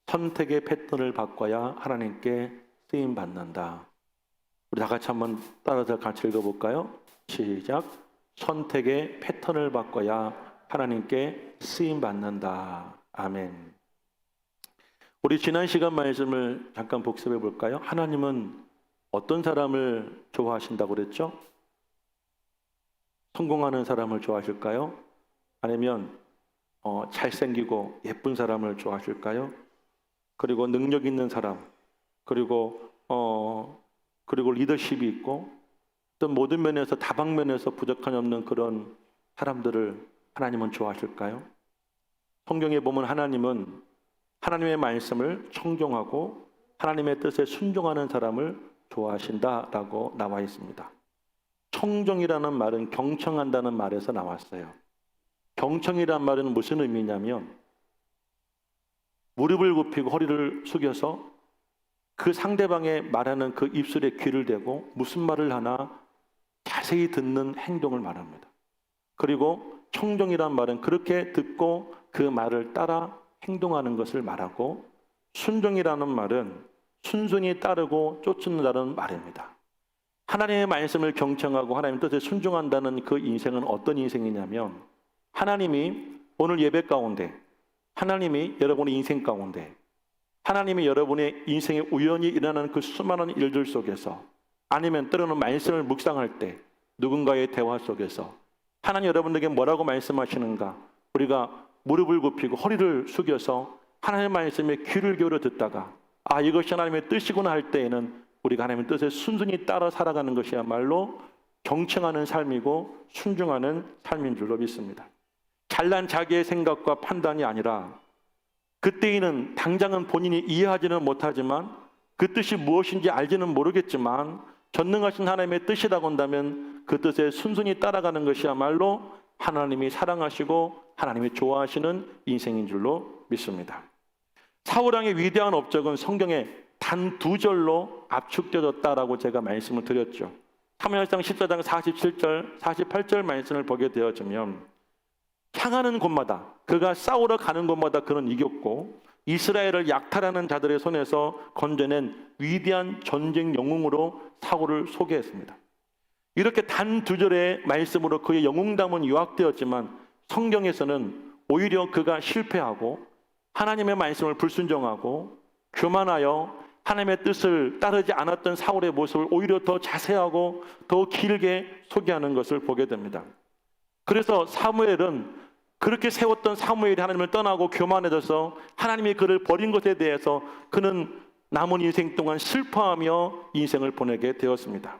선택의 패턴을 바꿔야 하나님께 쓰임 받는다. 우리 다 같이 한번 따라서 같이 읽어볼까요? 시작. 선택의 패턴을 바꿔야 하나님께 쓰임 받는다. 아멘. 우리 지난 시간 말씀을 잠깐 복습해 볼까요? 하나님은 어떤 사람을 좋아하신다고 그랬죠? 성공하는 사람을 좋아하실까요? 아니면 잘생기고 예쁜 사람을 좋아하실까요? 그리고 능력 있는 사람, 그리고 리더십이 있고 또 모든 면에서 다방면에서 부족함이 없는 그런 사람들을 하나님은 좋아하실까요? 성경에 보면 하나님은 하나님의 말씀을 청종하고 하나님의 뜻에 순종하는 사람을 좋아하신다라고 나와 있습니다. 청종이라는 말은 경청한다는 말에서 나왔어요. 경청이란 말은 무슨 의미냐면 무릎을 굽히고 허리를 숙여서 그 상대방의 말하는 그 입술에 귀를 대고 무슨 말을 하나 자세히 듣는 행동을 말합니다. 그리고 청종이란 말은 그렇게 듣고 그 말을 따라 행동하는 것을 말하고, 순종이라는 말은 순순히 따르고 쫓는다는 말입니다. 하나님의 말씀을 경청하고 하나님의 뜻에 순종한다는 그 인생은 어떤 인생이냐면, 하나님이 오늘 예배 가운데, 하나님이 여러분의 인생 가운데, 하나님이 여러분의 인생에 우연히 일어나는 그 수많은 일들 속에서, 아니면 때로는 말씀을 묵상할 때 누군가의 대화 속에서 하나님 여러분에게 뭐라고 말씀하시는가, 우리가 무릎을 굽히고 허리를 숙여서 하나님의 말씀에 귀를 기울여 듣다가 이것이 하나님의 뜻이구나 할 때에는 우리가 하나님의 뜻에 순순히 따라 살아가는 것이야말로 경청하는 삶이고 순종하는 삶인 줄로 믿습니다. 잘난 자기의 생각과 판단이 아니라 그때에는 당장은 본인이 이해하지는 못하지만 그 뜻이 무엇인지 알지는 모르겠지만 전능하신 하나님의 뜻이라고 한다면 그 뜻에 순순히 따라가는 것이야말로 하나님이 사랑하시고 하나님이 좋아하시는 인생인 줄로 믿습니다. 사울왕의 위대한 업적은 성경에 단 2절로 압축되어졌다라고 제가 말씀을 드렸죠. 사무엘상 14장 47절, 48절 말씀을 보게 되어지면 향하는 곳마다, 그가 싸우러 가는 곳마다 그는 이겼고 이스라엘을 약탈하는 자들의 손에서 건져낸 위대한 전쟁 영웅으로 사울을 소개했습니다. 이렇게 단 2절의 말씀으로 그의 영웅담은 요약되었지만 성경에서는 오히려 그가 실패하고 하나님의 말씀을 불순종하고 교만하여 하나님의 뜻을 따르지 않았던 사울의 모습을 오히려 더 자세하고 더 길게 소개하는 것을 보게 됩니다. 그래서 사무엘은 그렇게 세웠던 사무엘이 하나님을 떠나고 교만해져서 하나님이 그를 버린 것에 대해서 그는 남은 인생 동안 슬퍼하며 인생을 보내게 되었습니다.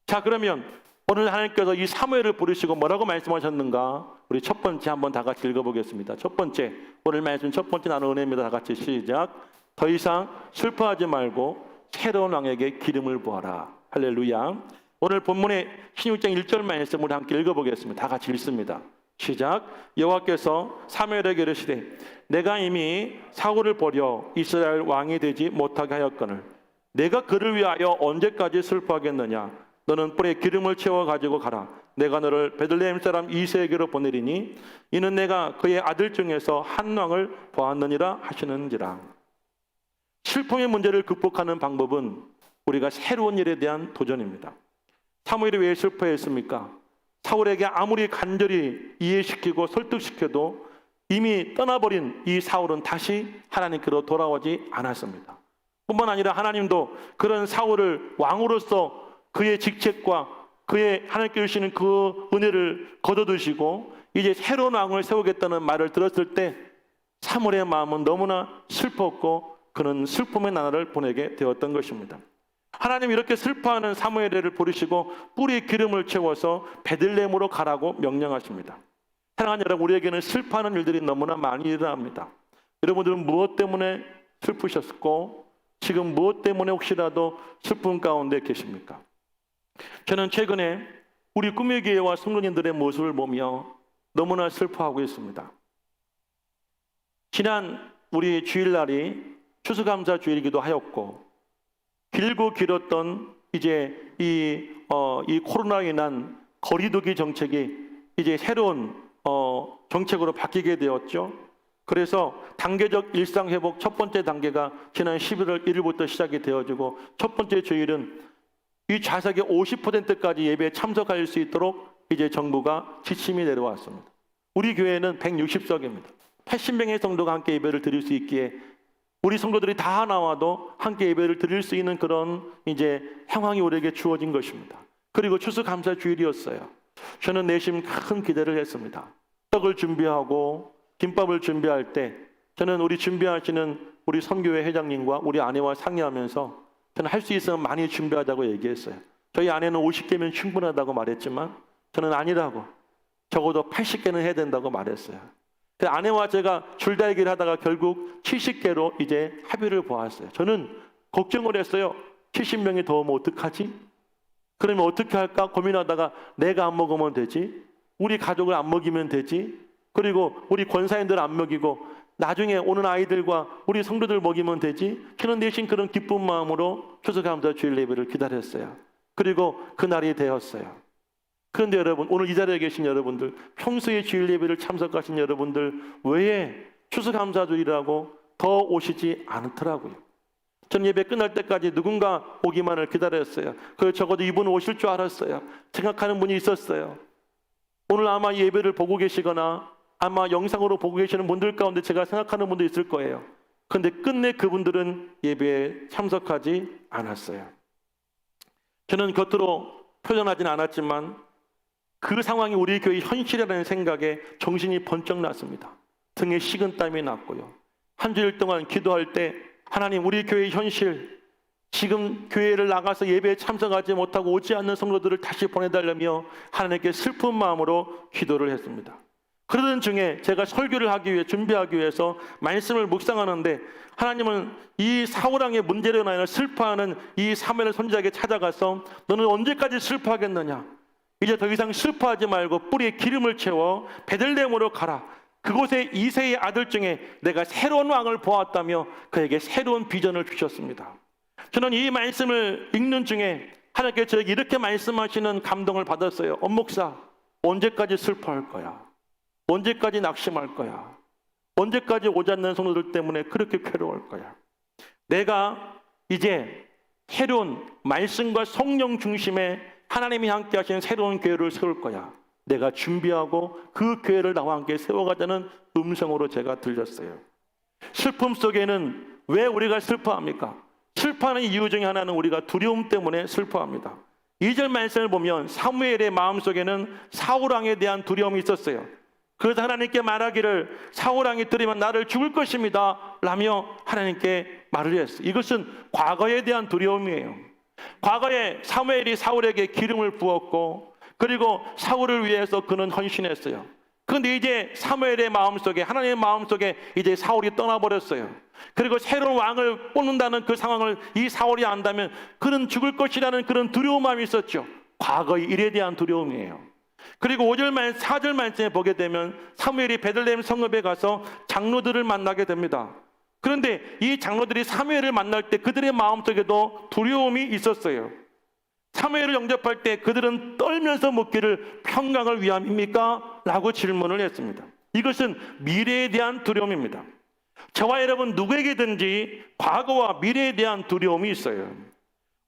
자, 그러면 오늘 하나님께서 이 사무엘을 부르시고 뭐라고 말씀하셨는가? 우리 첫 번째 한번 다 같이 읽어보겠습니다. 첫 번째, 오늘 말씀 첫 번째 나눈 은혜입니다. 다 같이 시작. 더 이상 슬퍼하지 말고 새로운 왕에게 기름을 부어라. 할렐루야. 오늘 본문의 16장 1절 말씀을 함께 읽어보겠습니다. 다 같이 읽습니다. 시작. 여호와께서 사무엘에게 이르시되 내가 이미 사울을 버려 이스라엘 왕이 되지 못하게 하였거늘 내가 그를 위하여 언제까지 슬퍼하겠느냐? 너는 뿔에 기름을 채워 가지고 가라. 내가 너를 베들레헴 사람 이새에게로 보내리니 이는 내가 그의 아들 중에서 한 왕을 보았느니라 하시는지라. 슬픔의 문제를 극복하는 방법은 우리가 새로운 일에 대한 도전입니다. 사무엘이 왜 슬퍼했습니까? 사울에게 아무리 간절히 이해시키고 설득시켜도 이미 떠나버린 이 사울은 다시 하나님께로 돌아오지 않았습니다. 뿐만 아니라 하나님도 그런 사울을 왕으로서 그의 직책과 그의 하나님께 주시는 그 은혜를 거둬두시고 이제 새로운 왕을 세우겠다는 말을 들었을 때 사무엘의 마음은 너무나 슬펐고 그는 슬픔의 나날을 보내게 되었던 것입니다. 하나님 이렇게 슬퍼하는 사무엘을 부르시고 뿔에 기름을 채워서 베들레헴으로 가라고 명령하십니다. 사랑하는 여러분, 우리에게는 슬퍼하는 일들이 너무나 많이 일어납니다. 여러분들은 무엇 때문에 슬프셨고 지금 무엇 때문에 혹시라도 슬픔 가운데 계십니까? 저는 최근에 우리 꿈의 교회와 성도님들의 모습을 보며 너무나 슬퍼하고 있습니다. 지난 우리 주일날이 추수감사 주일이기도 하였고 길고 길었던 이제 이 코로나로 인한 거리두기 정책이 이제 새로운 정책으로 바뀌게 되었죠. 그래서 단계적 일상회복 첫 번째 단계가 지난 11월 1일부터 시작이 되어지고, 첫 번째 주일은 이 좌석의 50%까지 예배에 참석할 수 있도록 이제 정부가 지침이 내려왔습니다. 우리 교회는 160석입니다. 80명의 성도가 함께 예배를 드릴 수 있기에 우리 성도들이 다 나와도 함께 예배를 드릴 수 있는 그런 이제 상황이 우리에게 주어진 것입니다. 그리고 추수감사 주일이었어요. 저는 내심 큰 기대를 했습니다. 떡을 준비하고 김밥을 준비할 때 저는 우리 준비하시는 우리 선교회 회장님과 우리 아내와 상의하면서 저는 할 수 있으면 많이 준비하자고 얘기했어요. 저희 아내는 50개면 충분하다고 말했지만 저는 아니라고, 적어도 80개는 해야 된다고 말했어요. 그 아내와 제가 줄다리기를 하다가 결국 70개로 이제 합의를 보았어요. 저는 걱정을 했어요. 70명이 더 오면 어떡하지? 그러면 어떻게 할까 고민하다가 내가 안 먹으면 되지, 우리 가족을 안 먹이면 되지, 그리고 우리 권사님들 안 먹이고 나중에 오는 아이들과 우리 성도들 먹이면 되지. 저는 대신 그런 기쁜 마음으로 추수감사 주일 예배를 기다렸어요. 그리고 그날이 되었어요. 그런데 여러분, 오늘 이 자리에 계신 여러분들, 평소에 주일 예배를 참석하신 여러분들 왜 추수감사 주일이라고 더 오시지 않더라고요. 전 예배 끝날 때까지 누군가 오기만을 기다렸어요. 그 적어도 이분 오실 줄 알았어요. 생각하는 분이 있었어요. 오늘 아마 예배를 보고 계시거나 아마 영상으로 보고 계시는 분들 가운데 제가 생각하는 분도 있을 거예요. 그런데 끝내 그분들은 예배에 참석하지 않았어요. 저는 겉으로 표현하진 않았지만 그 상황이 우리 교회의 현실이라는 생각에 정신이 번쩍 났습니다. 등에 식은땀이 났고요. 한 주일 동안 기도할 때 하나님, 우리 교회의 현실, 지금 교회를 나가서 예배에 참석하지 못하고 오지 않는 성도들을 다시 보내달라며 하나님께 슬픈 마음으로 기도를 했습니다. 그러던 중에 제가 설교를 하기 위해 준비하기 위해서 말씀을 묵상하는데 하나님은 이 사울왕의 문제로 인하여 슬퍼하는 이 사무엘 선지자에게 찾아가서 너는 언제까지 슬퍼하겠느냐? 이제 더 이상 슬퍼하지 말고 뿌리에 기름을 채워 베들레헴으로 가라. 그곳에 이새의 아들 중에 내가 새로운 왕을 보았다며 그에게 새로운 비전을 주셨습니다. 저는 이 말씀을 읽는 중에 하나님께 저에게 이렇게 말씀하시는 감동을 받았어요. 엄목사, 언제까지 슬퍼할 거야? 언제까지 낙심할 거야? 언제까지 오지 않는 성도들 때문에 그렇게 괴로울 거야? 내가 이제 새로운 말씀과 성령 중심의 하나님이 함께 하시는 새로운 교회를 세울 거야. 내가 준비하고 그 교회를 나와 함께 세워가자는 음성으로 제가 들렸어요. 슬픔 속에는 왜 우리가 슬퍼합니까? 슬퍼하는 이유 중에 하나는 우리가 두려움 때문에 슬퍼합니다. 2절 말씀을 보면 사무엘의 마음속에는 사울왕에 대한 두려움이 있었어요. 그래서 하나님께 말하기를 사울왕이 들으면 나를 죽을 것입니다 라며 하나님께 말을 했어요. 이것은 과거에 대한 두려움이에요. 과거에 사무엘이 사울에게 기름을 부었고 그리고 사울을 위해서 그는 헌신했어요. 그런데 이제 사무엘의 마음속에, 하나님의 마음속에 이제 사울이 떠나버렸어요. 그리고 새로운 왕을 뽑는다는 그 상황을 이 사울이 안다면 그는 죽을 것이라는 그런 두려운 마음이 있었죠. 과거의 일에 대한 두려움이에요. 그리고 4절 말씀에 보게 되면 사무엘이 베들레헴 성읍에 가서 장로들을 만나게 됩니다. 그런데 이 장로들이 사무엘을 만날 때 그들의 마음속에도 두려움이 있었어요. 사무엘을 영접할 때 그들은 떨면서 묻기를 평강을 위함입니까? 라고 질문을 했습니다. 이것은 미래에 대한 두려움입니다. 저와 여러분 누구에게든지 과거와 미래에 대한 두려움이 있어요.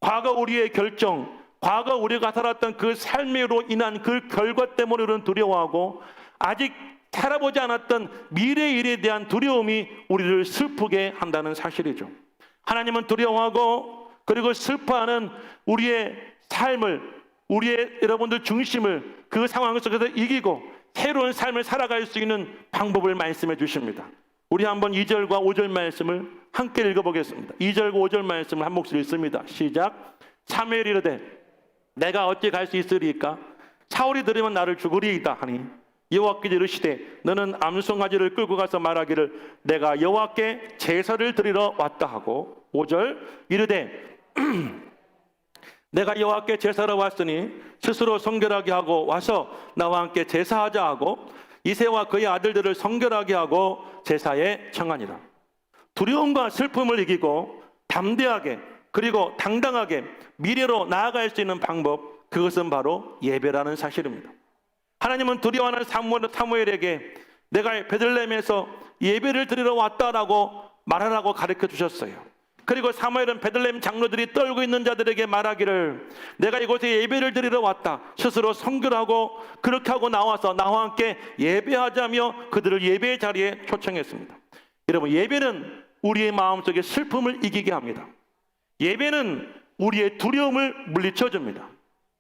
과거 우리의 결정, 과거 우리가 살았던 그 삶으로 인한 그 결과 때문에 우리는 두려워하고 아직 살아보지 않았던 미래의 일에 대한 두려움이 우리를 슬프게 한다는 사실이죠. 하나님은 두려워하고 그리고 슬퍼하는 우리의 삶을, 우리의 여러분들 중심을 그 상황 속에서 이기고 새로운 삶을 살아갈 수 있는 방법을 말씀해 주십니다. 우리 한번 2절과 5절 말씀을 함께 읽어보겠습니다. 2절과 5절 말씀을 한 목소리 읽습니다. 시작. 사무엘이 이르되 내가 어찌 갈 수 있으리까? 사울이 들으면 나를 죽으리이다 하니 여호와께서 이르시되 너는 암송아지를 끌고 가서 말하기를 내가 여호와께 제사를 드리러 왔다 하고 5절 이르되 내가 여호와께 제사로 왔으니 스스로 성결하게 하고 와서 나와 함께 제사하자 하고 이새와 그의 아들들을 성결하게 하고 제사에 청하니라. 두려움과 슬픔을 이기고 담대하게 그리고 당당하게 미래로 나아갈 수 있는 방법, 그것은 바로 예배라는 사실입니다. 하나님은 두려워하는 사무엘에게 내가 베들레헴에서 예배를 드리러 왔다라고 말하라고 가르쳐 주셨어요. 그리고 사무엘은 베들레헴 장로들이 떨고 있는 자들에게 말하기를 내가 이곳에 예배를 드리러 왔다. 스스로 선교를 하고 그렇게 하고 나와서 나와 함께 예배하자며 그들을 예배의 자리에 초청했습니다. 여러분, 예배는 우리의 마음속에 슬픔을 이기게 합니다. 예배는 우리의 두려움을 물리쳐 줍니다.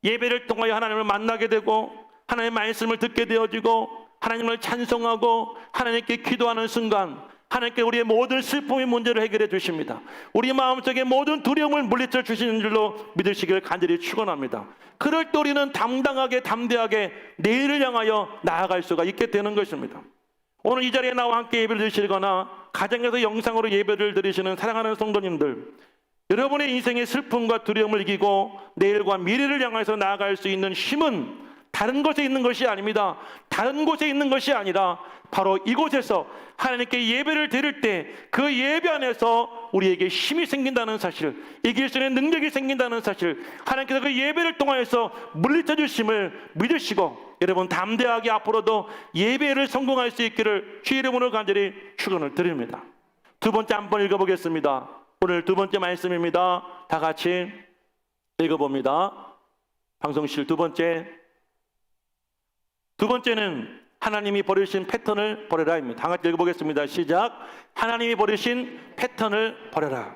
예배를 통하여 하나님을 만나게 되고 하나님의 말씀을 듣게 되어지고 하나님을 찬송하고 하나님께 기도하는 순간 하나님께 우리의 모든 슬픔의 문제를 해결해 주십니다. 우리 마음속에 모든 두려움을 물리쳐 주시는 줄로 믿으시길 간절히 축원합니다. 그럴 때 우리는 당당하게 담대하게 내일을 향하여 나아갈 수가 있게 되는 것입니다. 오늘 이 자리에 나와 함께 예배를 드리시거나 가정에서 영상으로 예배를 드리시는 사랑하는 성도님들, 여러분의 인생의 슬픔과 두려움을 이기고 내일과 미래를 향해서 나아갈 수 있는 힘은 다른 곳에 있는 것이 아닙니다. 다른 곳에 있는 것이 아니라 바로 이곳에서 하나님께 예배를 드릴 때 그 예배 안에서 우리에게 힘이 생긴다는 사실, 이길 수 있는 능력이 생긴다는 사실, 하나님께서 그 예배를 통하여서 물리쳐 주심을 믿으시고 여러분 담대하게 앞으로도 예배를 성공할 수 있기를 주의 이름으로 간절히 축원을 드립니다. 두 번째 한번 읽어보겠습니다. 오늘 두 번째 말씀입니다. 다 같이 읽어봅니다. 방송실 두 번째는 하나님이 버리신 패턴을 버려라입니다. 다 같이 읽어보겠습니다. 시작. 하나님이 버리신 패턴을 버려라.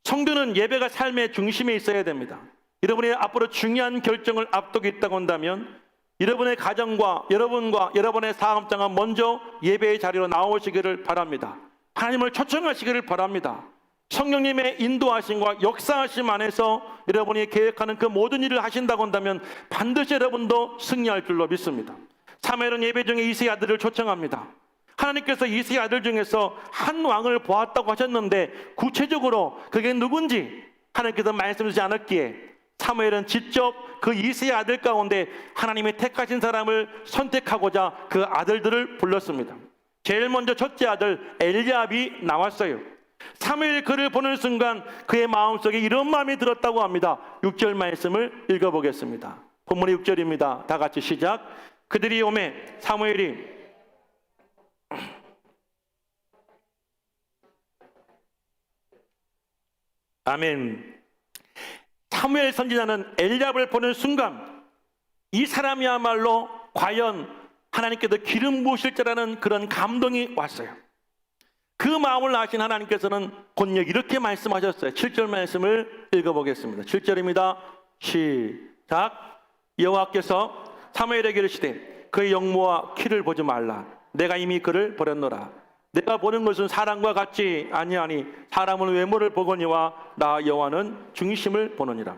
성도는 예배가 삶의 중심에 있어야 됩니다. 여러분이 앞으로 중요한 결정을 앞두고 있다고 한다면 여러분의 가정과 여러분의 사업장은 먼저 예배의 자리로 나오시기를 바랍니다. 하나님을 초청하시기를 바랍니다. 성령님의 인도하심과 역사하심 안에서 여러분이 계획하는 그 모든 일을 하신다고 한다면 반드시 여러분도 승리할 줄로 믿습니다. 사무엘은 예배 중에 이새의 아들을 초청합니다. 하나님께서 이새의 아들 중에서 한 왕을 보았다고 하셨는데 구체적으로 그게 누군지 하나님께서 말씀하시지 않았기에 사무엘은 직접 그 이새의 아들 가운데 하나님이 택하신 사람을 선택하고자 그 아들들을 불렀습니다. 제일 먼저 첫째 아들 엘리압이 나왔어요. 사무엘 그를 보는 순간 그의 마음속에 이런 마음이 들었다고 합니다. 6절 말씀을 읽어보겠습니다. 본문이 6절입니다. 다 같이 시작. 그들이 오매 사무엘이 아멘. 사무엘 선지자는 엘리압을 보는 순간 이 사람이야말로 과연 하나님께서 기름 부으실 자라는 그런 감동이 왔어요. 그 마음을 아신 하나님께서는 곧역 이렇게 말씀하셨어요. 7절 말씀을 읽어보겠습니다. 7절입니다. 시작. 여호와께서 사무엘에게 이르시되 그의 영모와 키를 보지 말라. 내가 이미 그를 버렸노라. 내가 보는 것은 사람과 같지 아니하니 사람은 외모를 보거니와 나 여호와는 중심을 보느니라.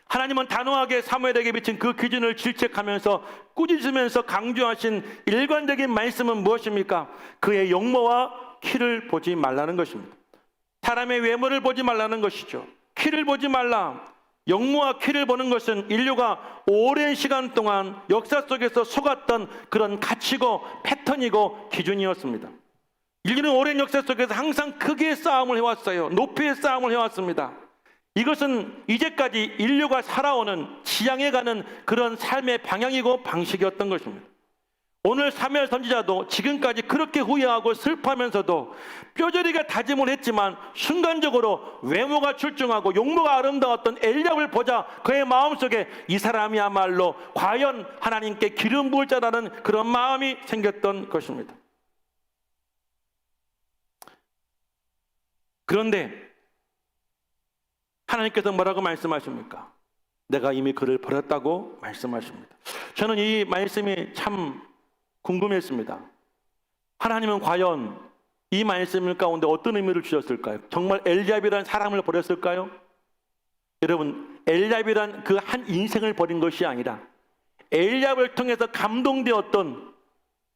하나님은 단호하게 사무엘에게 비친 그 기준을 질책하면서 꾸짖으면서 강조하신 일관적인 말씀은 무엇입니까? 그의 영모와 키를 보지 말라는 것입니다. 사람의 외모를 보지 말라는 것이죠. 키를 보지 말라. 영모와 키를 보는 것은 인류가 오랜 시간 동안 역사 속에서 속았던 그런 가치고 패턴이고 기준이었습니다. 인류는 오랜 역사 속에서 항상 크기의 싸움을 해왔어요. 높이의 싸움을 해왔습니다. 이것은 이제까지 인류가 살아오는 지향해가는 그런 삶의 방향이고 방식이었던 것입니다. 오늘 사무엘 선지자도 지금까지 그렇게 후회하고 슬퍼하면서도 뼈저리게 다짐을 했지만 순간적으로 외모가 출중하고 용모가 아름다웠던 엘리압을 보자 그의 마음속에 이 사람이야말로 과연 하나님께 기름 부을 자라는 그런 마음이 생겼던 것입니다. 그런데 하나님께서 뭐라고 말씀하십니까? 내가 이미 그를 버렸다고 말씀하십니다. 저는 이 말씀이 참 궁금했습니다. 하나님은 과연 이 말씀 가운데 어떤 의미를 주셨을까요? 정말 엘리압이라는 사람을 버렸을까요? 여러분, 엘리압이란 그 한 인생을 버린 것이 아니라 엘리압을 통해서 감동되었던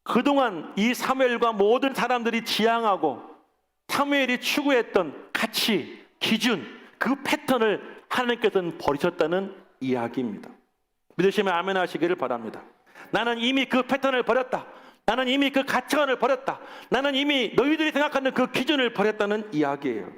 그동안 이 사무엘과 모든 사람들이 지향하고 사무엘이 추구했던 가치, 기준, 그 패턴을 하나님께서는 버리셨다는 이야기입니다. 믿으시면 아멘 하시기를 바랍니다. 나는 이미 그 패턴을 버렸다. 나는 이미 그 가치관을 버렸다. 나는 이미 너희들이 생각하는 그 기준을 버렸다는 이야기예요.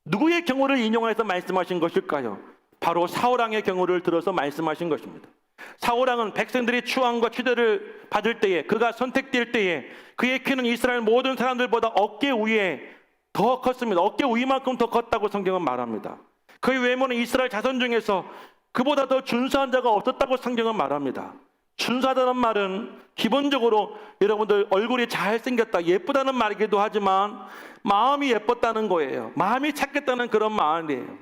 누구의 경우를 인용해서 말씀하신 것일까요? 바로 사울왕의 경우를 들어서 말씀하신 것입니다. 사울왕은 백성들이 추앙과 추대를 받을 때에, 그가 선택될 때에 그의 키는 이스라엘 모든 사람들보다 어깨 위에 더 컸습니다. 어깨 위만큼 더 컸다고 성경은 말합니다. 그의 외모는 이스라엘 자손 중에서 그보다 더 준수한 자가 없었다고 성경은 말합니다. 준수하다는 말은 기본적으로 여러분들 얼굴이 잘생겼다, 예쁘다는 말이기도 하지만 마음이 예뻤다는 거예요. 마음이 착했다는 그런 마음이에요.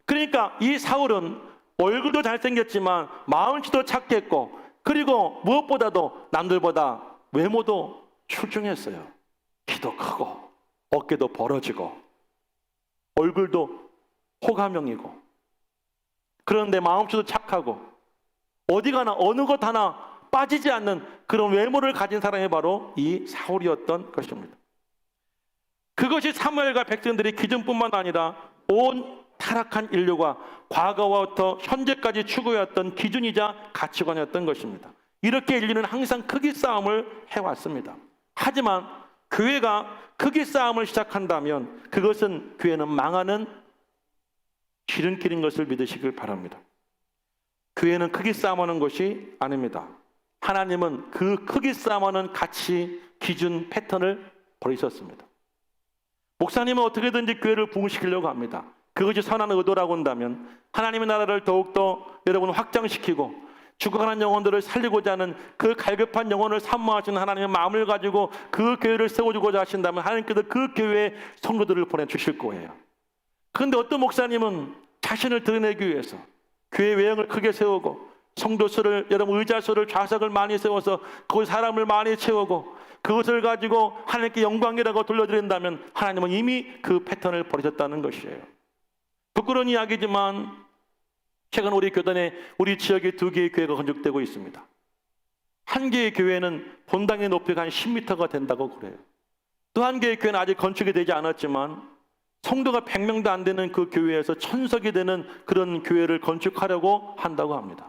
그러니까 이 사울은 얼굴도 잘생겼지만 마음씨도 착했고, 그리고 무엇보다도 남들보다 외모도 출중했어요. 키도 크고 어깨도 벌어지고 얼굴도 호감형이고, 그런데 마음씨도 착하고 어디 가나 어느 것 하나 빠지지 않는 그런 외모를 가진 사람이 바로 이 사울이었던 것입니다. 그것이 사무엘과 백성들의 기준뿐만 아니라 온 타락한 인류가 과거부터 현재까지 추구해왔던 기준이자 가치관이었던 것입니다. 이렇게 인류는 항상 크기 싸움을 해왔습니다. 하지만 교회가 크기 싸움을 시작한다면 그것은 교회는 망하는 지름길인 것을 믿으시길 바랍니다. 교회는 크기 싸움하는 것이 아닙니다. 하나님은 그 크기 싸움하는 가치, 기준, 패턴을 버리셨습니다. 목사님은 어떻게든지 교회를 부흥시키려고 합니다. 그것이 선한 의도라고 한다면 하나님의 나라를 더욱더 여러분 확장시키고 죽어가는 영혼들을 살리고자 하는 그 갈급한 영혼을 사모하시는 하나님의 마음을 가지고 그 교회를 세워주고자 하신다면 하나님께서 그 교회에 성도들을 보내주실 거예요. 그런데 어떤 목사님은 자신을 드러내기 위해서 교회 외형을 크게 세우고 성도수를, 여러분 의자수를, 좌석을 많이 세워서 거기 사람을 많이 채우고 그것을 가지고 하나님께 영광이라고 돌려드린다면 하나님은 이미 그 패턴을 버리셨다는 것이에요. 부끄러운 이야기지만 최근 우리 교단에 우리 지역에 2개의 교회가 건축되고 있습니다. 한 개의 교회는 본당의 높이가 한 10m가 된다고 그래요. 또 한 개의 교회는 아직 건축이 되지 않았지만 성도가 100명도 안 되는 그 교회에서 1000석이 되는 그런 교회를 건축하려고 한다고 합니다.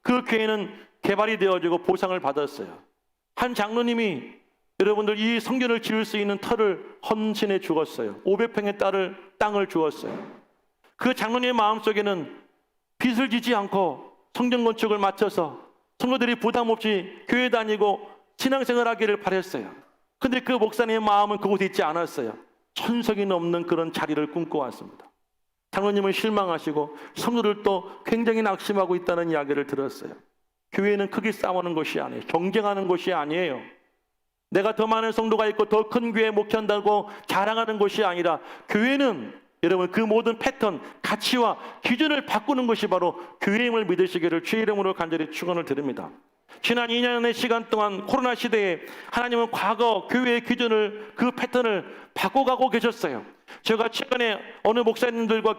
그 교회는 개발이 되어지고 보상을 받았어요. 한 장로님이 여러분들 이 성전을 지을 수 있는 터를 헌신해 주었어요. 500평의 땅을 주었어요. 그 장로님의 마음속에는 빚을 지지 않고 성전 건축을 마쳐서 성도들이 부담 없이 교회 다니고 신앙생활 하기를 바랬어요. 근데 그 목사님의 마음은 그곳에 있지 않았어요. 1000석이 넘는 그런 자리를 꿈꿔왔습니다. 장로님은 실망하시고 성도들도 굉장히 낙심하고 있다는 이야기를 들었어요. 교회는 크게 싸우는 것이 아니에요. 경쟁하는 것이 아니에요. 내가 더 많은 성도가 있고 더 큰 교회에 목회한다고 자랑하는 것이 아니라 교회는 여러분 그 모든 패턴, 가치와 기준을 바꾸는 것이 바로 교회임을 믿으시기를 주의 이름으로 간절히 축원을 드립니다. 지난 2년의 시간 동안 코로나 시대에 하나님은 과거 교회의 기준을, 그 패턴을 바꿔가고 계셨어요. 제가 최근에 어느 목사님들과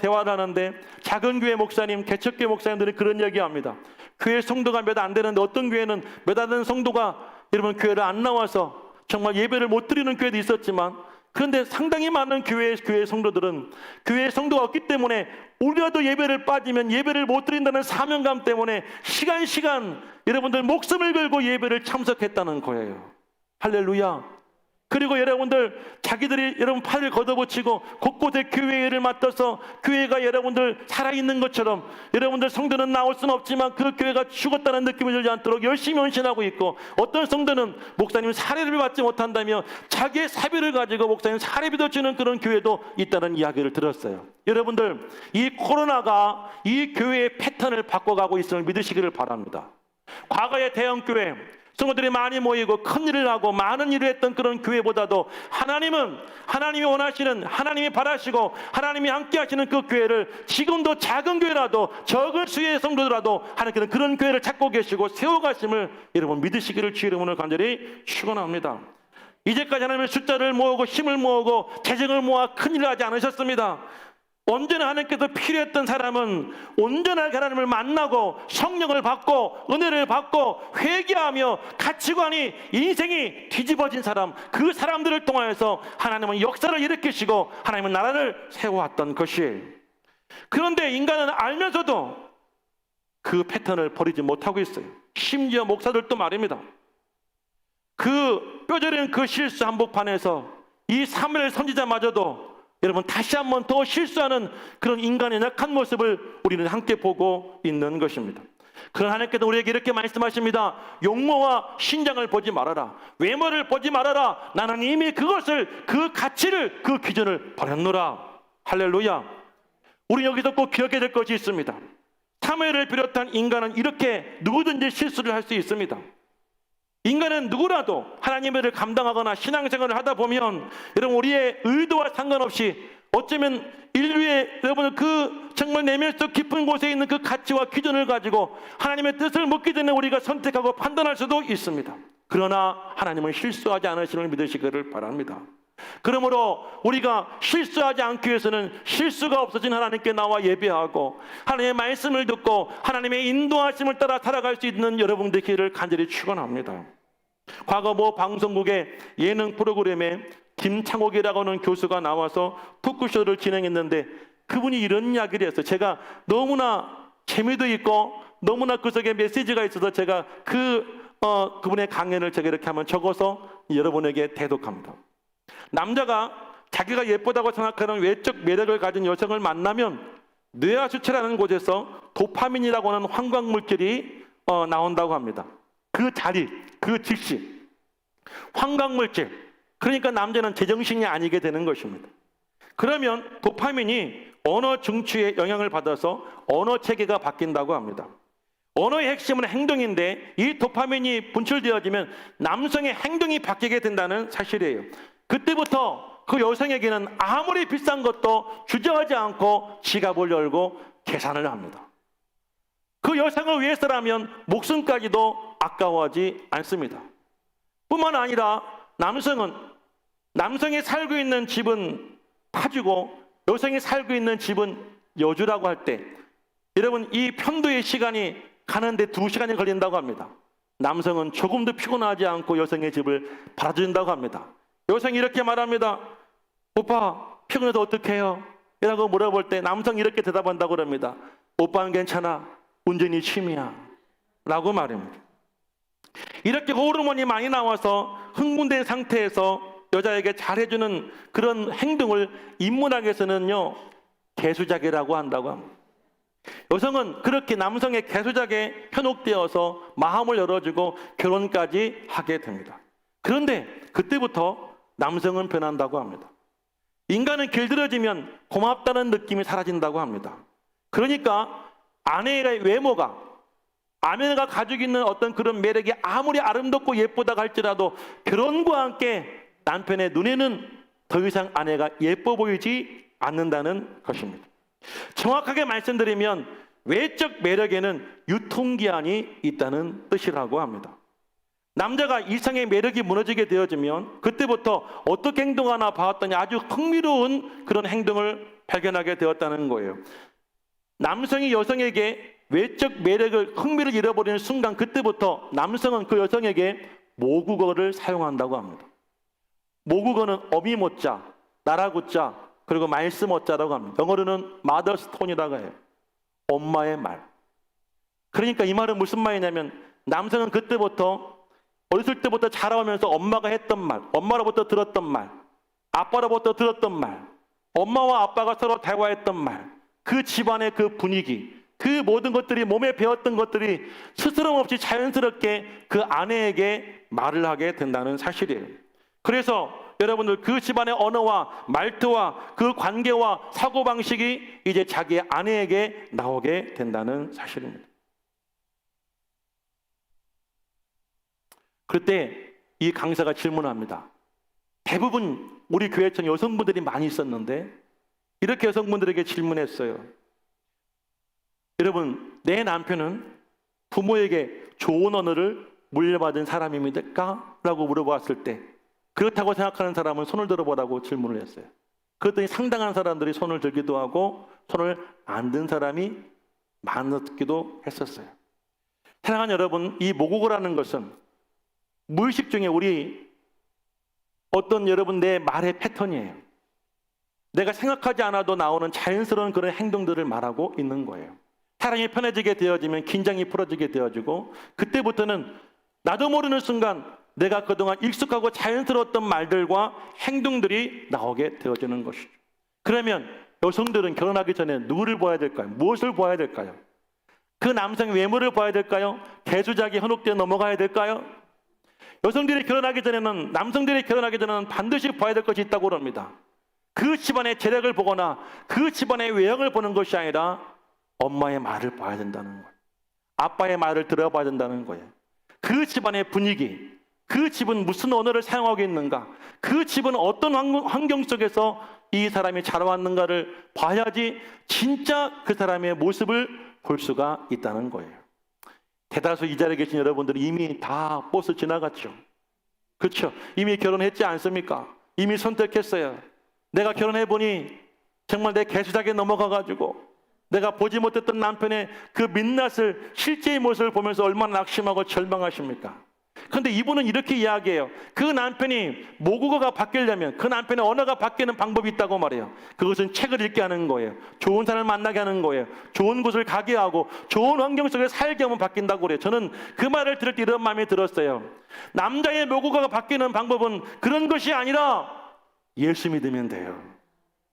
대화를 하는데 작은 교회 목사님, 개척교회 목사님들이 그런 얘기합니다. 교회 성도가 몇 안 되는데 어떤 교회는 몇 안 되는 성도가 여러분 교회를 안 나와서 정말 예배를 못 드리는 교회도 있었지만, 그런데 상당히 많은 교회 성도들은 교회 성도가 없기 때문에 우리라도 예배를 빠지면 예배를 못 드린다는 사명감 때문에 시간 여러분들 목숨을 걸고 예배를 참석했다는 거예요. 할렐루야. 그리고 여러분들 자기들이 여러분 팔을 걷어붙이고 곳곳에 교회를 맡아서 교회가 여러분들 살아있는 것처럼 여러분들 성도는 나올 수는 없지만 그 교회가 죽었다는 느낌이 들지 않도록 열심히 헌신하고 있고, 어떤 성도는 목사님 사례를 받지 못한다며 자기의 사비를 가지고 목사님 사례비도 주는 그런 교회도 있다는 이야기를 들었어요. 여러분들 이 코로나가 이 교회의 패턴을 바꿔가고 있음을 믿으시기를 바랍니다. 과거의 대형교회 성도들이 많이 모이고 큰 일을 하고 많은 일을 했던 그런 교회보다도 하나님이 원하시는, 하나님이 바라시고 하나님이 함께 하시는 그 교회를 지금도 작은 교회라도 적은 수의 성도들라도 하나님께서 그런 교회를 찾고 계시고 세워가심을 여러분 믿으시기를 주의 이름으로 간절히 축원합니다. 이제까지 하나님의 숫자를 모으고 힘을 모으고 재정을 모아 큰 일을 하지 않으셨습니다. 언제나 하나님께서 필요했던 사람은 온전하게 하나님을 만나고 성령을 받고 은혜를 받고 회개하며 가치관이, 인생이 뒤집어진 사람, 그 사람들을 통하여서 하나님은 역사를 일으키시고 하나님은 나라를 세워왔던 것이에요. 그런데 인간은 알면서도 그 패턴을 버리지 못하고 있어요. 심지어 목사들도 말입니다. 그 뼈저린 그 실수 한복판에서 이 사무엘 선지자마저도 여러분 다시 한번 더 실수하는 그런 인간의 약한 모습을 우리는 함께 보고 있는 것입니다. 그런 하나님께서 우리에게 이렇게 말씀하십니다. 용모와 신장을 보지 말아라. 외모를 보지 말아라. 나는 이미 그것을, 그 가치를, 그 기준을 버렸노라. 할렐루야. 우리 여기서 꼭 기억해야 될 것이 있습니다. 사무엘을 비롯한 인간은 이렇게 누구든지 실수를 할 수 있습니다. 인간은 누구라도 하나님의 일을 감당하거나 신앙생활을 하다 보면 여러분 우리의 의도와 상관없이 어쩌면 인류의 여러분 그 정말 내면속 깊은 곳에 있는 그 가치와 기준을 가지고 하나님의 뜻을 묻기 전에 우리가 선택하고 판단할 수도 있습니다. 그러나 하나님은 실수하지 않으시는 믿으시기를 바랍니다. 그러므로 우리가 실수하지 않기 위해서는 실수가 없어진 하나님께 나와 예배하고 하나님의 말씀을 듣고 하나님의 인도하심을 따라 살아갈 수 있는 여러분 되기를 간절히 축원합니다. 과거 모 방송국의 예능 프로그램에 김창옥이라고 하는 교수가 나와서 토크쇼를 진행했는데 그분이 이런 이야기를 했어요. 제가 너무나 재미도 있고 너무나 그 속에 메시지가 있어서 제가 그분의 강연을 제가 이렇게 한번 적어서 여러분에게 대독합니다. 남자가 자기가 예쁘다고 생각하는 외적 매력을 가진 여성을 만나면 뇌하수체라는 곳에서 도파민이라고 하는 환각물질이 나온다고 합니다. 그 자리, 그 즉시 환각물질, 그러니까 남자는 제정신이 아니게 되는 것입니다. 그러면 도파민이 언어 중추에 영향을 받아서 언어 체계가 바뀐다고 합니다. 언어의 핵심은 행동인데 이 도파민이 분출되어지면 남성의 행동이 바뀌게 된다는 사실이에요. 그때부터 그 여성에게는 아무리 비싼 것도 주저하지 않고 지갑을 열고 계산을 합니다. 그 여성을 위해서라면 목숨까지도 아까워하지 않습니다. 뿐만 아니라 남성이 살고 있는 집은 타주고 여성이 살고 있는 집은 여주라고 할 때 여러분 이 편도의 시간이 가는데 2시간이 걸린다고 합니다. 남성은 조금도 피곤하지 않고 여성의 집을 바라준다고 합니다. 여성이 이렇게 말합니다. 오빠 피곤해서 어떡해요? 이라고 물어볼 때 남성이 이렇게 대답한다고 합니다. 오빠는 괜찮아. 운전이 취미야. 라고 말합니다. 이렇게 호르몬이 많이 나와서 흥분된 상태에서 여자에게 잘해주는 그런 행동을 인문학에서는요 개수작이라고 한다고 합니다. 여성은 그렇게 남성의 개수작에 현혹되어서 마음을 열어주고 결혼까지 하게 됩니다. 그런데 그때부터 남성은 변한다고 합니다. 인간은 길들여지면 고맙다는 느낌이 사라진다고 합니다. 그러니까 아내의 외모가 아내가 가지고 있는 어떤 그런 매력이 아무리 아름답고 예쁘다고 할지라도 결혼과 함께 남편의 눈에는 더 이상 아내가 예뻐 보이지 않는다는 것입니다. 정확하게 말씀드리면 외적 매력에는 유통기한이 있다는 뜻이라고 합니다. 남자가 이성의 매력이 무너지게 되어지면 그때부터 어떻게 행동하나 봐왔더니 아주 흥미로운 그런 행동을 발견하게 되었다는 거예요. 남성이 여성에게 외적 매력을 흥미를 잃어버리는 순간 그때부터 남성은 그 여성에게 모국어를 사용한다고 합니다. 모국어는 어미모자, 나라구자, 그리고 말씀어자라고 합니다. 영어로는 마더스톤이라고 해요. 엄마의 말. 그러니까 이 말은 무슨 말이냐면 남성은 그때부터 어렸을 때부터 자라오면서 엄마가 했던 말, 엄마로부터 들었던 말, 아빠로부터 들었던 말, 엄마와 아빠가 서로 대화했던 말, 그 집안의 그 분위기, 그 모든 것들이 몸에 배웠던 것들이 스스럼 없이 자연스럽게 그 아내에게 말을 하게 된다는 사실이에요. 그래서 여러분들 그 집안의 언어와 말투와 그 관계와 사고방식이 이제 자기의 아내에게 나오게 된다는 사실입니다. 그때 이 강사가 질문합니다. 대부분 우리 교회처럼 여성분들이 많이 있었는데 이렇게 여성분들에게 질문했어요. 여러분, 내 남편은 부모에게 좋은 언어를 물려받은 사람입니까? 라고 물어봤을 때 그렇다고 생각하는 사람은 손을 들어보라고 질문을 했어요. 그랬더니 상당한 사람들이 손을 들기도 하고 손을 안 든 사람이 많았기도 했었어요. 사랑하는 여러분, 이 모국어라는 것은 무의식 중에 우리 어떤 여러분 내 말의 패턴이에요. 내가 생각하지 않아도 나오는 자연스러운 그런 행동들을 말하고 있는 거예요. 사랑이 편해지게 되어지면 긴장이 풀어지게 되어지고 그때부터는 나도 모르는 순간 내가 그동안 익숙하고 자연스러웠던 말들과 행동들이 나오게 되어지는 것이죠. 그러면 여성들은 결혼하기 전에 누구를 보아야 될까요? 무엇을 보아야 될까요? 그 남성의 외모를 봐야 될까요? 개수작에 현혹되어 넘어가야 될까요? 여성들이 결혼하기 전에는, 남성들이 결혼하기 전에는 반드시 봐야 될 것이 있다고 합니다. 그 집안의 재력을 보거나 그 집안의 외형을 보는 것이 아니라 엄마의 말을 봐야 된다는 거예요. 아빠의 말을 들어봐야 된다는 거예요. 그 집안의 분위기, 그 집은 무슨 언어를 사용하고 있는가, 그 집은 어떤 환경 속에서 이 사람이 자라왔는가를 봐야지 진짜 그 사람의 모습을 볼 수가 있다는 거예요. 대다수 이 자리에 계신 여러분들이 이미 다 버스 지나갔죠. 그렇죠? 이미 결혼했지 않습니까? 이미 선택했어요. 내가 결혼해보니 정말 내 개수작에 넘어가가지고 내가 보지 못했던 남편의 그 민낯을, 실제의 모습을 보면서 얼마나 낙심하고 절망하십니까? 그런데 이분은 이렇게 이야기해요. 그 남편이 모국어가 바뀌려면, 그 남편의 언어가 바뀌는 방법이 있다고 말해요. 그것은 책을 읽게 하는 거예요. 좋은 사람을 만나게 하는 거예요. 좋은 곳을 가게 하고 좋은 환경 속에 살게 하면 바뀐다고 그래요. 저는 그 말을 들을 때 이런 마음이 들었어요. 남자의 모국어가 바뀌는 방법은 그런 것이 아니라 예수 믿으면 돼요.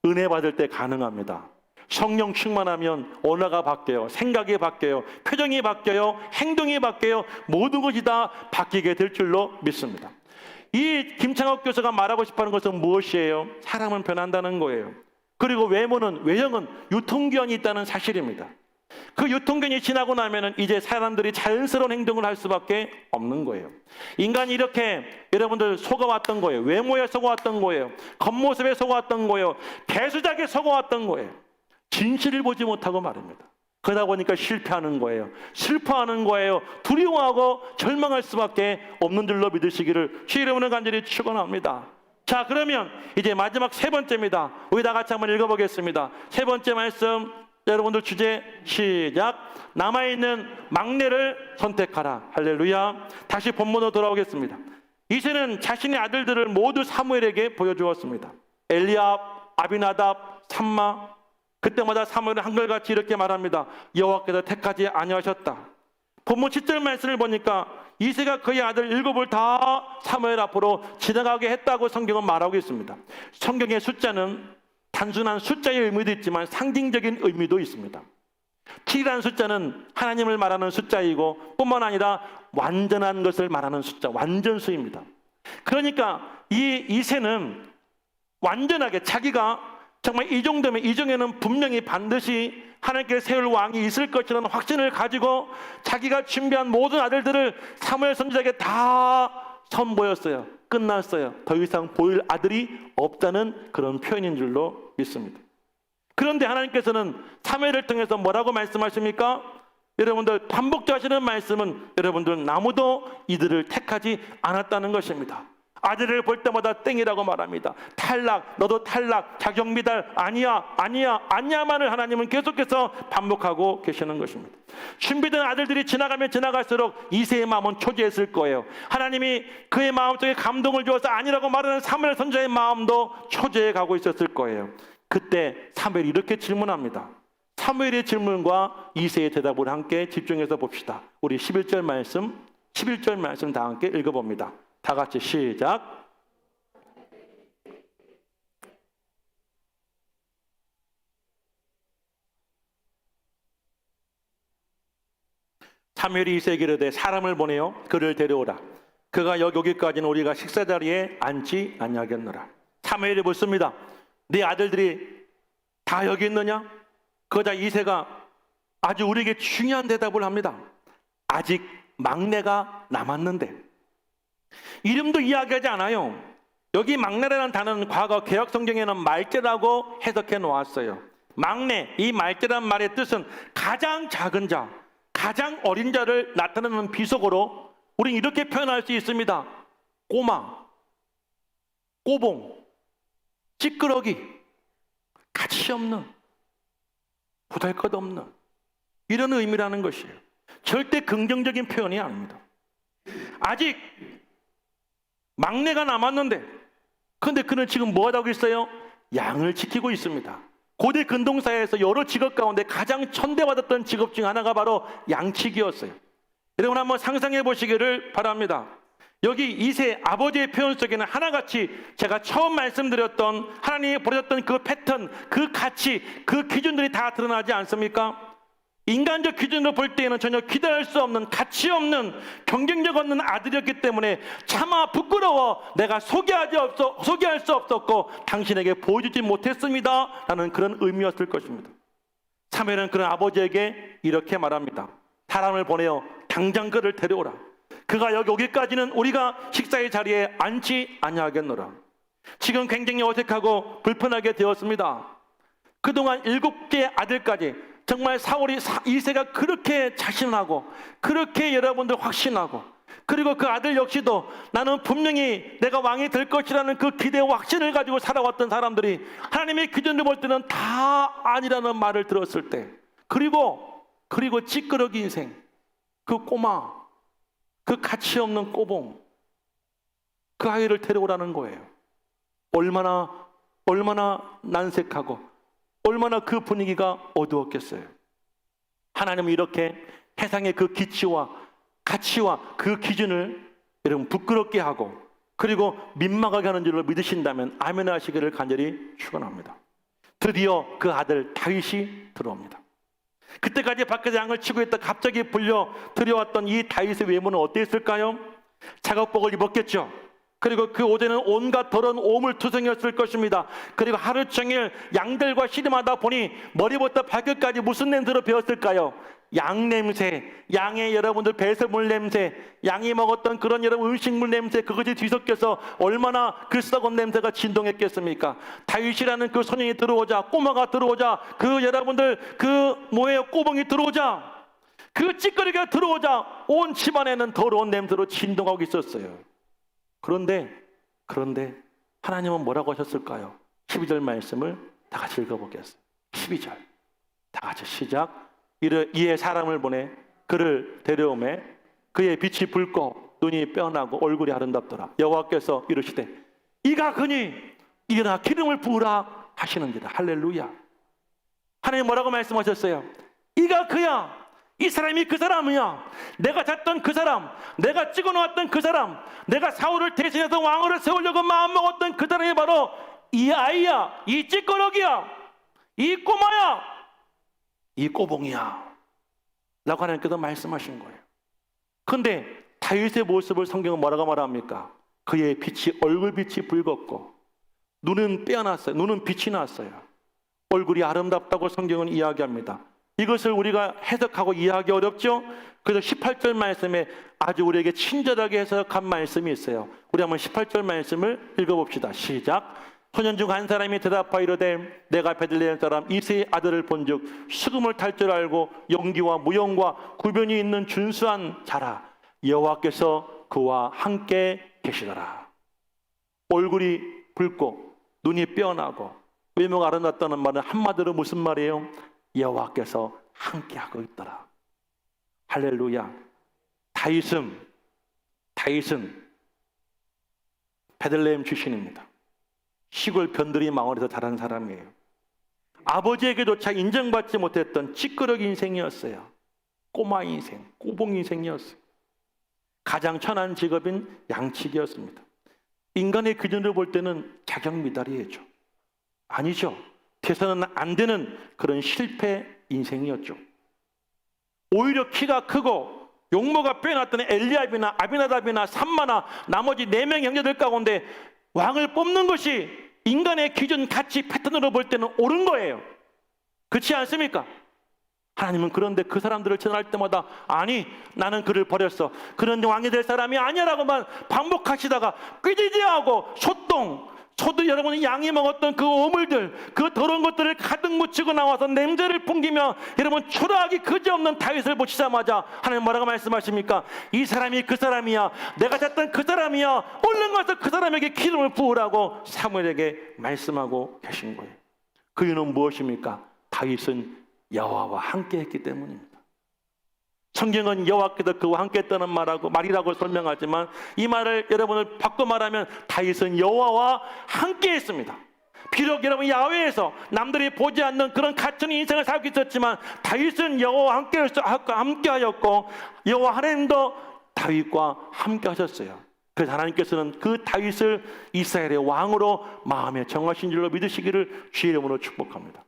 은혜 받을 때 가능합니다. 성령 충만하면 언어가 바뀌어요. 생각이 바뀌어요. 표정이 바뀌어요. 행동이 바뀌어요. 모든 것이 다 바뀌게 될 줄로 믿습니다. 이 김창옥 교수가 말하고 싶어하는 것은 무엇이에요? 사람은 변한다는 거예요. 그리고 외형은 유통기한이 있다는 사실입니다. 그 유통기한이 지나고 나면은 이제 사람들이 자연스러운 행동을 할 수밖에 없는 거예요. 인간이 이렇게 여러분들 속아왔던 거예요. 외모에 속아왔던 거예요. 겉모습에 속아왔던 거예요. 개수작에 속아왔던 거예요. 진실을 보지 못하고 말입니다. 그러다 보니까 실패하는 거예요. 슬퍼하는 거예요. 두려워하고 절망할 수밖에 없는 줄로 믿으시기를 주의 이름으로 간절히 축원합니다. 자, 그러면 이제 마지막 세 번째입니다. 우리 다 같이 한번 읽어보겠습니다. 세 번째 말씀, 여러분들 주제 시작. 남아있는 막내를 선택하라. 할렐루야. 다시 본문으로 돌아오겠습니다. 이새는 자신의 아들들을 모두 사무엘에게 보여주었습니다. 엘리압, 아비나답, 삼마. 그때마다 사무엘은 한결같이 이렇게 말합니다. 여호와께서 택하지 아니하셨다. 본문 10절 말씀을 보니까 이새가 그의 아들 7을 다 사무엘 앞으로 지나가게 했다고 성경은 말하고 있습니다. 성경의 숫자는 단순한 숫자의 의미도 있지만 상징적인 의미도 있습니다. 7이라는 숫자는 하나님을 말하는 숫자이고 뿐만 아니라 완전한 것을 말하는 숫자, 완전수입니다. 그러니까 이 이새는 완전하게 자기가 정말 이 정도면 이 중에는 분명히 반드시 하나님께 세울 왕이 있을 것이라는 확신을 가지고 자기가 준비한 모든 아들들을 사무엘 선지자에게 다 선보였어요. 끝났어요. 더 이상 보일 아들이 없다는 그런 표현인 줄로 믿습니다. 그런데 하나님께서는 사무엘을 통해서 뭐라고 말씀하십니까? 여러분들 반복하시는 말씀은 여러분들 아무도 이들을 택하지 않았다는 것입니다. 아들을 볼 때마다 땡이라고 말합니다. 탈락, 너도 탈락, 자격 미달, 아니야만을 하나님은 계속해서 반복하고 계시는 것입니다. 준비된 아들들이 지나가면 지나갈수록 이새의 마음은 초조했을 거예요. 하나님이 그의 마음속에 감동을 주어서 아니라고 말하는 사무엘 선지자의 마음도 초조해 가고 있었을 거예요. 그때 사무엘이 이렇게 질문합니다. 사무엘의 질문과 이새의 대답을 함께 집중해서 봅시다. 우리 11절 말씀 다 함께 읽어봅니다. 다 같이 시작. 사무엘이 이새에게 이르되 사람을 보내어 그를 데려오라. 그가 여기까지는 우리가 식사 자리에 앉지 아니하겠노라. 사무엘이 묻습니다. 네 아들들이 다 여기 있느냐? 그러자 이새가 아주 우리에게 중요한 대답을 합니다. 아직 막내가 남았는데. 이름도 이야기하지 않아요. 여기 막내라는 단어는 과거 개역 성경에는 말째라고 해석해 놓았어요. 막내, 이 말째란 말의 뜻은 가장 작은 자, 가장 어린 자를 나타내는 비속어로 우리는 이렇게 표현할 수 있습니다. 꼬마, 꼬봉, 찌끄러기, 가치 없는, 보잘것없는 이런 의미라는 것이에요. 절대 긍정적인 표현이 아닙니다. 아직 막내가 남았는데, 그런데 그는 지금 뭐 하고 있어요? 양을 지키고 있습니다. 고대 근동사회에서 여러 직업 가운데 가장 천대받았던 직업 중 하나가 바로 양치기였어요. 여러분 한번 상상해 보시기를 바랍니다. 여기 이새 아버지의 표현 속에는 하나같이 제가 처음 말씀드렸던 하나님이 보여줬던 그 패턴, 그 가치, 그 기준들이 다 드러나지 않습니까? 인간적 기준으로 볼 때에는 전혀 기대할 수 없는, 가치 없는, 경쟁력 없는 아들이었기 때문에 차마 부끄러워 내가 소개할 수 없었고 당신에게 보여주지 못했습니다 라는 그런 의미였을 것입니다. 사무엘은 그런 아버지에게 이렇게 말합니다. 사람을 보내어 당장 그를 데려오라. 그가 여기 오기까지는 우리가 식사의 자리에 앉지 아니하겠노라. 지금 굉장히 어색하고 불편하게 되었습니다. 그동안 7개의 아들까지 정말 사울이 2세가 그렇게 자신하고 그렇게 여러분들 확신하고, 그리고 그 아들 역시도 나는 분명히 내가 왕이 될 것이라는 그 기대와 확신을 가지고 살아왔던 사람들이 하나님의 기준으로 볼 때는 다 아니라는 말을 들었을 때, 그리고 찌끄러기 인생, 그 꼬마, 그 가치 없는 꼬봉, 그 아이를 데려오라는 거예요. 얼마나 난색하고 얼마나 그 분위기가 어두웠겠어요. 하나님은 이렇게 세상의 그 기치와 가치와 그 기준을 여러분 부끄럽게 하고 그리고 민망하게 하는 줄로 믿으신다면 아멘 하시기를 간절히 축원합니다. 드디어 그 아들 다윗이 들어옵니다. 그때까지 밖에서 양을 치고 있다 갑자기 불려 들여왔던 이 다윗의 외모는 어땠을까요? 작업복을 입었겠죠. 그리고 그 옷에는 온갖 더러운 오물투성이었을 것입니다. 그리고 하루 종일 양들과 씨름하다 보니 머리부터 발끝까지 무슨 냄새로 배웠을까요? 양 냄새, 양의 여러분들 배설물 냄새, 양이 먹었던 그런 여러분 음식물 냄새, 그것이 뒤섞여서 얼마나 그 썩은 냄새가 진동했겠습니까? 다윗이라는 그 소년이 들어오자, 꼬마가 들어오자, 그 여러분들 그 뭐예요? 꼬봉이 들어오자, 그 찌꺼기가 들어오자 온 집안에는 더러운 냄새로 진동하고 있었어요. 그런데 하나님은 뭐라고 하셨을까요? 12절 말씀을 다 같이 읽어보겠습니다. 12절 다 같이 시작. 이에 사람을 보내 그를 데려오매 그의 빛이 붉고 눈이 빼어나고 얼굴이 아름답더라. 여호와께서 이르시되 이가 그니 일어나 기름을 부으라 하시는지라. 할렐루야. 하나님 뭐라고 말씀하셨어요? 이가 그야. 이 사람이 그 사람이야. 내가 잤던 그 사람, 내가 찍어놓았던 그 사람, 내가 사울을 대신해서 왕으로 세우려고 마음먹었던 그 사람이 바로 이 아이야, 이 찌꺼러기야, 이 꼬마야, 이 꼬봉이야 라고 하나님께서 말씀하신 거예요. 그런데 다윗의 모습을 성경은 뭐라고 말합니까? 그의 빛이, 얼굴빛이 붉었고 눈은 빼어났어요. 눈은 빛이 났어요. 얼굴이 아름답다고 성경은 이야기합니다. 이것을 우리가 해석하고 이해하기 어렵죠? 그래서 18절 말씀에 아주 우리에게 친절하게 해석한 말씀이 있어요. 우리 한번 18절 말씀을 읽어봅시다. 시작. 소년 중 한 사람이 대답하여 이르되 내가 베들레헴 사람 이새의 아들을 본즉 수금을 탈 줄 알고 용기와 무용과 구변이 있는 준수한 자라. 여호와께서 그와 함께 계시더라. 얼굴이 붉고 눈이 빼어나고 외모가 아름답다는 말은 한마디로 무슨 말이에요? 여호와께서 함께하고 있더라. 할렐루야. 다윗은 베들레헴 출신입니다. 시골 변두리 마을에서 자란 사람이에요. 아버지에게조차 인정받지 못했던 찌끄러기 인생이었어요. 꼬마 인생, 꼬봉 인생이었어요. 가장 천한 직업인 양치기였습니다. 인간의 기준으로 볼 때는 자격 미달이죠. 아니죠. 돼서는 안 되는 그런 실패 인생이었죠. 오히려 키가 크고 용모가 빼어났던 엘리압이나 아비나답이나 삼마나 나머지 4명의 형제들 가운데 왕을 뽑는 것이 인간의 기준, 가치, 패턴으로 볼 때는 옳은 거예요. 그렇지 않습니까? 하나님은 그런데 그 사람들을 전할 때마다 아니 나는 그를 버렸어, 그런 왕이 될 사람이 아니라고만 반복하시다가 꾀지지하고 소도 여러분이 양이 먹었던 그 오물들, 그 더러운 것들을 가득 묻히고 나와서 냄새를 풍기며 여러분 초라하기 그지없는 다윗을 보시자마자 하나님 뭐라고 말씀하십니까? 이 사람이 그 사람이야, 내가 잤던 그 사람이야, 얼른 가서 그 사람에게 기름을 부으라고 사무엘에게 말씀하고 계신 거예요. 그 이유는 무엇입니까? 다윗은 여호와와 함께 했기 때문입니다. 성경은 여호와께서 그와 함께 했다는 말이라고 설명하지만 이 말을 여러분을 바꿔 말하면 다윗은 여호와와 함께 했습니다. 비록 여러분 야외에서 남들이 보지 않는 그런 갇힌 인생을 살고 있었지만 다윗은 여호와와 함께 하였고 여호와 하나님도 다윗과 함께 하셨어요. 그래서 하나님께서는 그 다윗을 이스라엘의 왕으로 마음에 정하신 줄로 믿으시기를 주의 이름으로 축복합니다.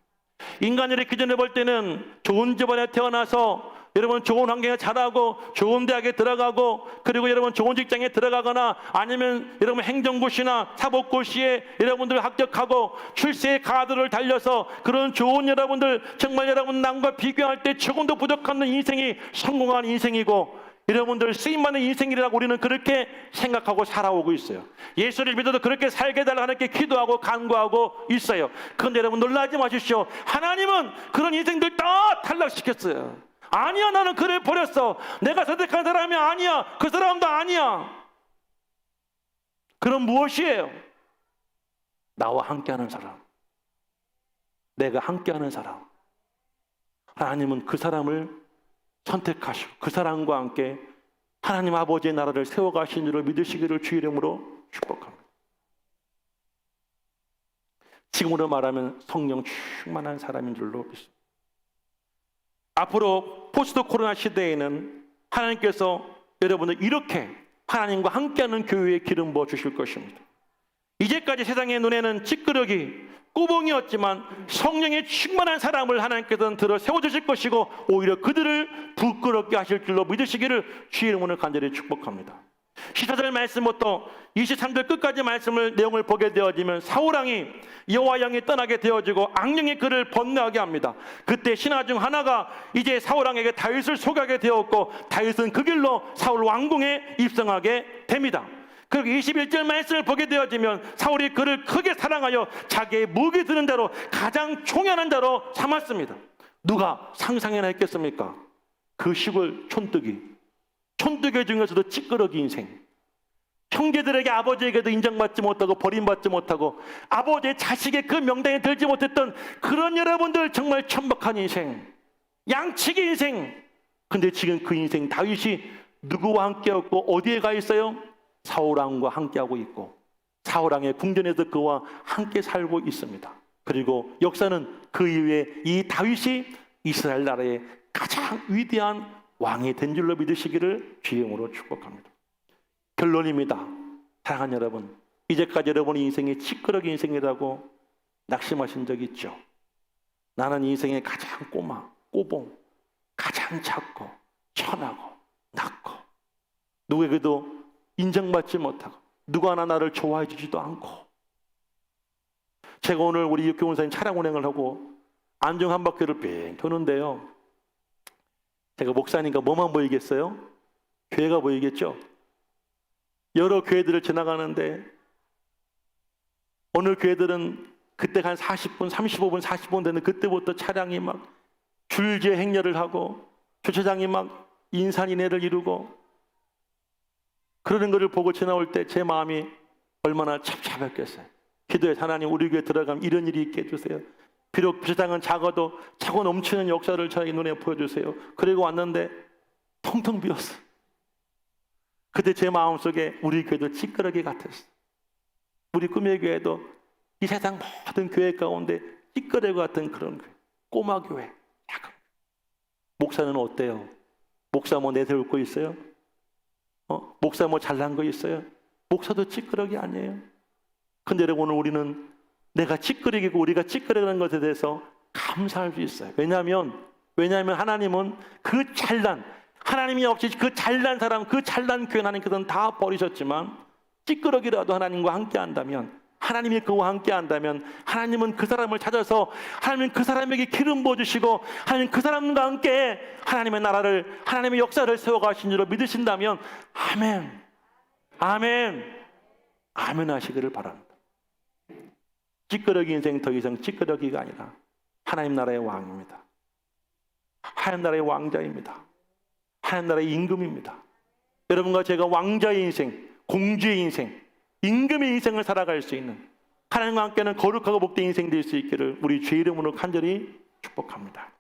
인간들의 기준에 볼 때는 좋은 집안에 태어나서 여러분 좋은 환경에 자라고 좋은 대학에 들어가고 그리고 여러분 좋은 직장에 들어가거나 아니면 여러분 행정고시나 사법고시에 여러분들 합격하고 출세의 가도를 달려서 그런 좋은 여러분들 정말 여러분 남과 비교할 때 조금도 부족한 인생이 성공한 인생이고 여러분들 쓰임받는 인생이라고 우리는 그렇게 생각하고 살아오고 있어요. 예수를 믿어도 그렇게 살게 해달라 하나님께 기도하고 간구하고 있어요. 그런데 여러분 놀라지 마십시오. 하나님은 그런 인생들 다 탈락시켰어요. 아니야, 나는 그를 버렸어. 내가 선택한 사람이 아니야. 그 사람도 아니야. 그럼 무엇이에요? 나와 함께하는 사람, 내가 함께하는 사람. 하나님은 그 사람을 선택하시고 그 사람과 함께 하나님 아버지의 나라를 세워가신 줄을 믿으시기를 주의 이름으로 축복합니다. 지금으로 말하면 성령 충만한 사람인 줄로 믿습니다. 앞으로 포스트 코로나 시대에는 하나님께서 여러분을 이렇게 하나님과 함께하는 교회에 기름 부어 주실 것입니다. 이제까지 세상의 눈에는 찌끄러기, 꾸봉이었지만 성령의 충만한 사람을 하나님께서는 들어 세워주실 것이고 오히려 그들을 부끄럽게 하실 줄로 믿으시기를 주의 이름으로 간절히 축복합니다. 14절 말씀부터 23절 끝까지 말씀을 내용을 보게 되어지면 사울왕이 여호와 영이 떠나게 되어지고 악령이 그를 번뇌하게 합니다. 그때 신하 중 하나가 이제 사울왕에게 다윗을 소개하게 되었고 다윗은 그 길로 사울 왕궁에 입성하게 됩니다. 그리고 21절 말씀을 보게 되어지면 사울이 그를 크게 사랑하여 자기의 무기 드는 대로 가장 총연한 자로 삼았습니다. 누가 상상이나 했겠습니까? 그 시골 촌뜨기 중에서도 찌끄러기 인생, 형제들에게 아버지에게도 인정받지 못하고 버림받지 못하고 아버지의 자식의 그 명단에 들지 못했던 그런 여러분들 정말 천박한 인생, 양치기 인생. 근데 지금 그 인생 다윗이 누구와 함께였고 어디에 가 있어요? 사울왕과 함께하고 있고 사울왕의 궁전에서 그와 함께 살고 있습니다. 그리고 역사는 그 이후에 이 다윗이 이스라엘 나라의 가장 위대한 왕이 된 줄로 믿으시기를 주의 이름으로 축복합니다. 결론입니다. 사랑하는 여러분, 이제까지 여러분의 인생이 찌끄러기 인생이라고 낙심하신 적 있죠? 나는 인생의 가장 꼬봉, 가장 작고 천하고 낮고 누구에게도 인정받지 못하고 누구 하나 나를 좋아해 주지도 않고. 제가 오늘 우리 교훈사님 차량 운행을 하고 안중 한 바퀴를 뺑 도는데요, 제가 목사니까 뭐만 보이겠어요? 교회가 보이겠죠? 여러 교회들을 지나가는데 어느 교회들은 그때 한 40분, 35분, 40분 되는 그때부터 차량이 막 줄지어 행렬을 하고 주차장이 막 인산인해를 이루고 그러는 것을 보고 지나올 때 제 마음이 얼마나 찹찹했겠어요. 기도해, 하나님 우리 교회 들어가면 이런 일이 있게 해주세요. 비록 주차장은 작아도 차고 넘치는 역사를 저희 눈에 보여주세요. 그리고 왔는데 텅텅 비었어. 그때 제 마음속에 우리 교회도 찌끄러기 같았어. 우리 꿈의 교회도 이 세상 모든 교회 가운데 찌끄러기 같은 그런 교회, 꼬마 교회, 작은. 목사는 어때요? 목사 뭐 내세울 거 있어요? 목사 뭐 잘난 거 있어요? 목사도 찌끄러기 아니에요. 근데 여러분, 오늘 우리는 내가 찌끄러기고 우리가 찌끄러기는 것에 대해서 감사할 수 있어요. 왜냐하면 하나님은 그 잘난, 하나님이 없이 그 잘난 사람, 그 잘난 교회 하나님께서는 다 버리셨지만 찌끄러기라도 하나님과 함께 한다면, 하나님이 그와 함께 한다면 하나님은 그 사람을 찾아서 하나님은 그 사람에게 기름 부어주시고 하나님 그 사람과 함께 하나님의 나라를, 하나님의 역사를 세워가신 줄로 믿으신다면 아멘, 아멘, 아멘 하시기를 바랍니다. 찌끄러기 인생 더 이상 찌끄러기가 아니라 하나님 나라의 왕입니다. 하나님 나라의 왕자입니다. 하나님 나라의 임금입니다. 여러분과 제가 왕자의 인생, 공주의 인생, 임금의 인생을 살아갈 수 있는 하나님과 함께는 거룩하고 복된 인생 될 수 있기를 우리 주의 이름으로 간절히 축복합니다.